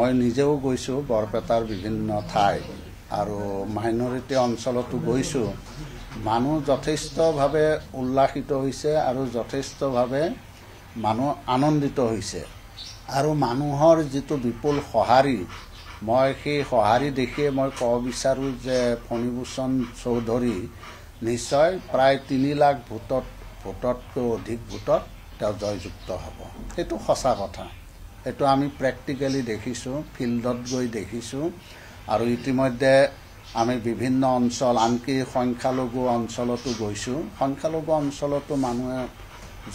মই নিজেও গৈছো বৰপেটাৰ বিভিন্ন ঠাই আৰু মাইনৰিটি অঞ্চলতো গৈছো মানুহ যথেষ্টভাৱে উল্লাসিত হৈছে আৰু যথেষ্টভাৱে মানুহ আনন্দিত হৈছে আৰু মানুহৰ যেটো বিপুল সহাৰি মই সেই সহাৰি দেখিয়ে মই ক'ব বিচাৰো যে ফণীভূষণ চৌধুৰী নিশ্চয় প্ৰায় 3 লাখ ভোটতকৈ অধিক ভোটত তেওঁ জয়যুক্ত হ'ব এটো সঁচা কথা এটো আমি প্ৰ্যাকটিক্যালি দেখিছো ফিল্ডত গৈ দেখিছো আৰু ইতিমধ্যে আমি বিভিন্ন অঞ্চল আনকি সংখ্যালঘু অঞ্চলতো গৈছো সংখ্যালঘু অঞ্চলতো মানুহে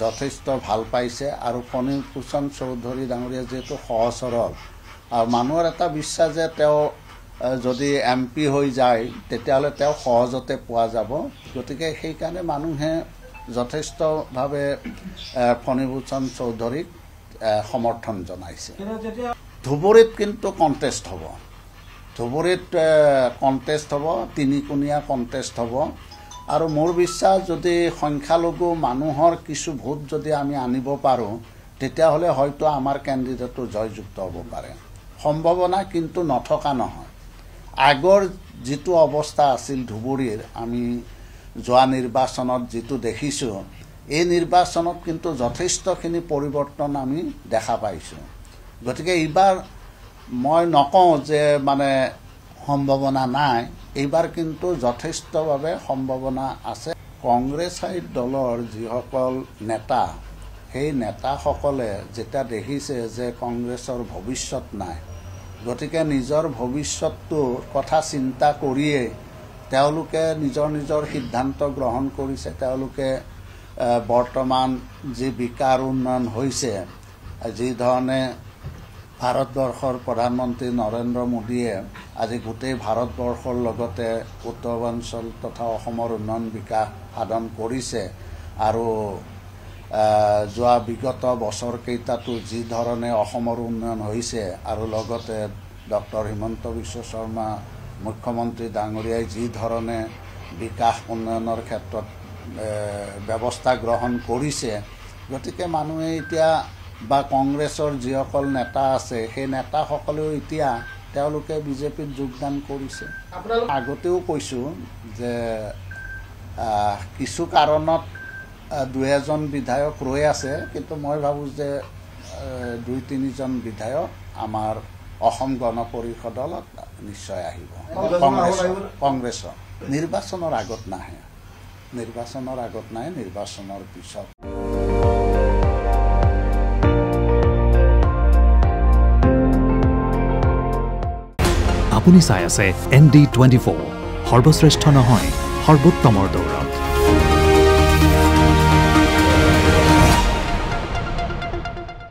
যথেষ্ট ভাল পাইছে আৰু ফণীভূষণ চৌধুৰী ডাঙৰীয়া যেটো সহজ সৰল আৰু মানুহৰ এটা বিশ্বাস যে তেওঁ যদি এমপি হৈ যায় তেতিয়ালে তেওঁ সহজতে পোৱা যাব গতিকে সেই কাৰণে মানুহে যথেষ্টভাৱে ফণীভূষণ চৌধুৰীক সমৰ্থন জনাইছে ধুবুৰীত কিন্তু কন্টেস্ট হ'ব ধুবুৰীত কন্টেস্ট হ'ব তিনিকুণীয়া কন্টেস্ট হ'ব আৰু মোৰ বিশ্বাস যদি সংখ্যালঘু মানুহৰ কিছু ভোট যদি আমি আনিব পাৰো তেতিয়া হলে হয়তো আমাৰ ক্যান্ডিডেটটো জয়যুক্ত হ'ব পাৰে সম্ভাৱনা কিন্তু নথকা নহয় আগৰ যেটো অৱস্থা আছিল ধুবুৰীৰ আমি যোৱা নিৰ্বাচনত যেটো দেখিছো এই নিৰ্বাচনত কিন্তু যথেষ্টখিনি পৰিৱৰ্তন আমি দেখা পাইছো গতিকে এইবাৰ মই নকওঁ যে মানে সম্ভাৱনা নাই এইবাৰ কিন্তু যথেষ্টভাৱে সম্ভাৱনা আছে কংগ্ৰেছাই দলৰ যিসকল নেতা সেই নেতাসকলে যেটা দেখিছে যে কংগ্ৰেছৰ ভৱিষ্যত নাই গতিকে নিজৰ ভৱিষ্যতৰ কথা চিন্তা কৰিয়ে তেওঁলোকে নিজৰ সিদ্ধান্ত গ্ৰহণ কৰিছে তেওঁলোকে বৰ্তমান যে বিকাৰ উন্নয়ন হৈছে যি ধৰণে ভাৰতবৰ্ষৰ প্ৰধানমন্ত্ৰী নৰেন্দ্ৰ মোদীয়ে আজি গোটেই ভাৰতবৰ্ষৰ লগতে উত্তৰাঞ্চল তথা অসমৰ উন্নয়ন বিকাশ সাধন কৰিছে আৰু যোৱা বিগত বছৰ কেইটাতো যি ধৰণে অসমৰ উন্নয়ন হৈছে আৰু লগতে ডক্টৰ হিমন্ত বিশ্ব শৰ্মা মুখ্যমন্ত্ৰী ডাঙৰীয়াই যি ধৰণে বিকাশ উন্নয়নৰ ক্ষেত্ৰত ব্যৱস্থা গ্ৰহণ কৰিছে গতিকে মানুহে এতিয়া বা কংগ্ৰেছৰ যিসকল নেতা আছে সেই নেতাসকলেও এতিয়া তেওঁলোকে বিজেপিত যোগদান কৰিছে আগতেও কৈছো যে কিছু কাৰণত 2-এজন বিধায়ক ৰৈ আছে কিন্তু মই ভাবো যে 2-3জন বিধায়ক আমাৰ অসম গণ পৰিষদত নিশ্চয় আহিব কংগ্ৰেছ নিৰ্বাচনৰ আগত নাহে নিৰ্বাচনৰ পিছত আপুনি চাই আছে ND24 সৰ্বশ্ৰেষ্ঠ নহয় সৰ্বোত্তমৰ দৌৰত